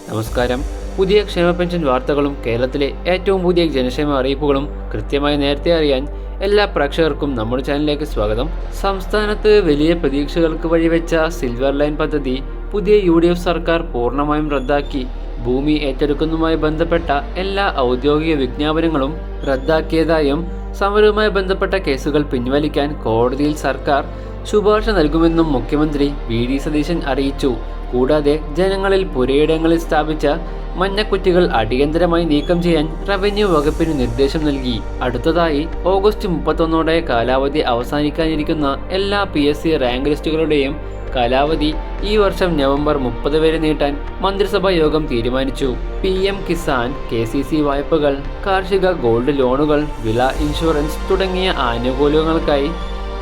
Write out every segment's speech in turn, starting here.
നമസ്കാരം. പുതിയ ക്ഷേമ പെൻഷൻ വാർത്തകളും കേരളത്തിലെ ഏറ്റവും പുതിയ ജനക്ഷേമ അറിയിപ്പുകളും കൃത്യമായി നേരത്തെ അറിയാൻ എല്ലാ പ്രേക്ഷകർക്കും നമ്മുടെ ചാനലിലേക്ക് സ്വാഗതം. സംസ്ഥാനത്ത് വലിയ പ്രതീക്ഷകൾക്ക് വഴിവെച്ച സിൽവർ ലൈൻ പദ്ധതി പുതിയ UDF സർക്കാർ പൂർണ്ണമായും റദ്ദാക്കി. ഭൂമി ഏറ്റെടുക്കുന്നതുമായി ബന്ധപ്പെട്ട എല്ലാ ഔദ്യോഗിക വിജ്ഞാപനങ്ങളും റദ്ദാക്കിയതായും സമരവുമായി ബന്ധപ്പെട്ട കേസുകൾ പിൻവലിക്കാൻ കോടതിയിൽ സർക്കാർ ശുപാർശ നൽകുമെന്നും മുഖ്യമന്ത്രി VD സതീശൻ അറിയിച്ചു. കൂടാതെ ജനങ്ങളിൽ പുരയിടങ്ങളിൽ സ്ഥാപിച്ച മഞ്ഞക്കുറ്റികൾ അടിയന്തരമായി നീക്കം ചെയ്യാൻ റവന്യൂ വകുപ്പിന് നിർദ്ദേശം നൽകി. അടുത്തതായി ഓഗസ്റ്റ് 31 കാലാവധി അവസാനിക്കാനിരിക്കുന്ന എല്ലാ PSC റാങ്ക് ലിസ്റ്റുകളുടെയും കാലാവധി ഈ വർഷം നവംബർ 30 വരെ നീട്ടാൻ മന്ത്രിസഭാ യോഗം തീരുമാനിച്ചു. PM കിസാൻ, KCC വായ്പകൾ, കാർഷിക ഗോൾഡ് ലോണുകൾ, വിള ഇൻഷുറൻസ് തുടങ്ങിയ ആനുകൂല്യങ്ങൾക്കായി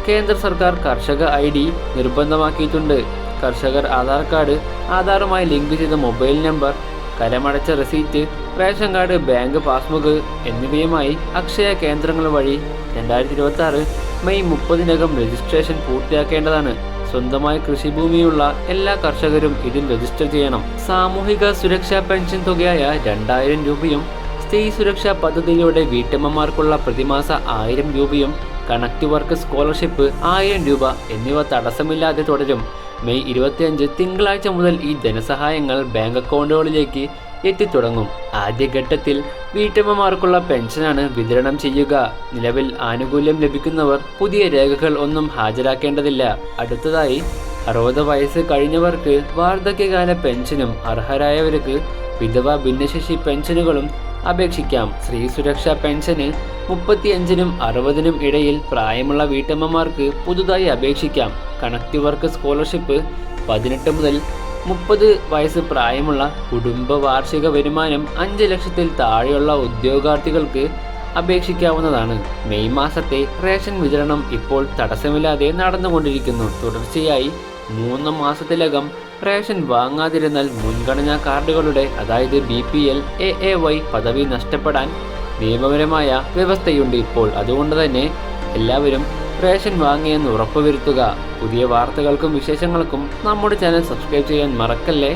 കേന്ദ്ര സർക്കാർ കർഷക ID നിർബന്ധമാക്കിയിട്ടുണ്ട്. കർഷകർ ആധാർ കാർഡ്, ആധാറുമായി ലിങ്ക് ചെയ്ത മൊബൈൽ നമ്പർ, കരമടച്ച receipt, ration card, bank passbook എന്നിവയുമായി അക്ഷയ കേന്ദ്രങ്ങൾ വഴി 2026 മെയ് 30 രജിസ്ട്രേഷൻ പൂർത്തിയാക്കേണ്ടതാണ്. സ്വന്തമായി കൃഷിഭൂമിയുള്ള എല്ലാ കർഷകരും ഇതിൽ രജിസ്റ്റർ ചെയ്യണം. സാമൂഹിക സുരക്ഷാ പെൻഷൻ തുകയായ 2000 രൂപയും സ്ത്രീ സുരക്ഷാ പദ്ധതിയിലൂടെ വീട്ടമ്മമാർക്കുള്ള പ്രതിമാസ 1000 രൂപയും കണക്ട് വർക്ക് സ്കോളർഷിപ്പ് 1000 രൂപ എന്നിവ തടസ്സമില്ലാതെ തുടരും. മെയ് 25 തിങ്കളാഴ്ച മുതൽ ഈ ധനസഹായങ്ങൾ ബാങ്ക് അക്കൗണ്ടുകളിലേക്ക് എത്തിത്തുടങ്ങും. ആദ്യഘട്ടത്തിൽ വീട്ടമ്മമാർക്കുള്ള പെൻഷനാണ് വിതരണം ചെയ്യുക. നിലവിൽ ആനുകൂല്യം ലഭിക്കുന്നവർ പുതിയ രേഖകൾ ഒന്നും ഹാജരാക്കേണ്ടതില്ല. അടുത്തതായി 60 വയസ്സ് കഴിഞ്ഞവർക്ക് വാർദ്ധക്യകാല പെൻഷനും അർഹരായവർക്ക് വിധവ ഭിന്നശേഷി പെൻഷനുകളും അപേക്ഷിക്കാം. സ്ത്രീ സുരക്ഷാ പെൻഷന് 35-നും 60-നും ഇടയിൽ പ്രായമുള്ള വീട്ടമ്മമാർക്ക് പുതുതായി അപേക്ഷിക്കാം. കണക്ട് വർക്ക് സ്കോളർഷിപ്പ് 18 മുതൽ 30 വയസ്സ് പ്രായമുള്ള കുടുംബ വാർഷിക വരുമാനം 5 ലക്ഷത്തിൽ താഴെയുള്ള ഉദ്യോഗാർത്ഥികൾക്ക് അപേക്ഷിക്കാവുന്നതാണ്. മെയ് മാസത്തെ റേഷൻ വിതരണം ഇപ്പോൾ തടസ്സമില്ലാതെ നടന്നുകൊണ്ടിരിക്കുന്നു. തുടർച്ചയായി 3 മാസത്തിലകം റേഷൻ വാങ്ങാതിരുന്നാൽ മുൻഗണനാ കാർഡുകളുടെ അതായത് BPL, AAY പദവി നഷ്ടപ്പെടാൻ നിയമപരമായ വ്യവസ്ഥയുണ്ട് ഇപ്പോൾ. അതുകൊണ്ട് തന്നെ എല്ലാവരും റേഷൻ വാങ്ങിയെന്ന് ഉറപ്പുവരുത്തുക. പുതിയ വാർത്തകൾക്കും വിശേഷങ്ങൾക്കും നമ്മുടെ ചാനൽ സബ്സ്ക്രൈബ് ചെയ്യാൻ മറക്കല്ലേ.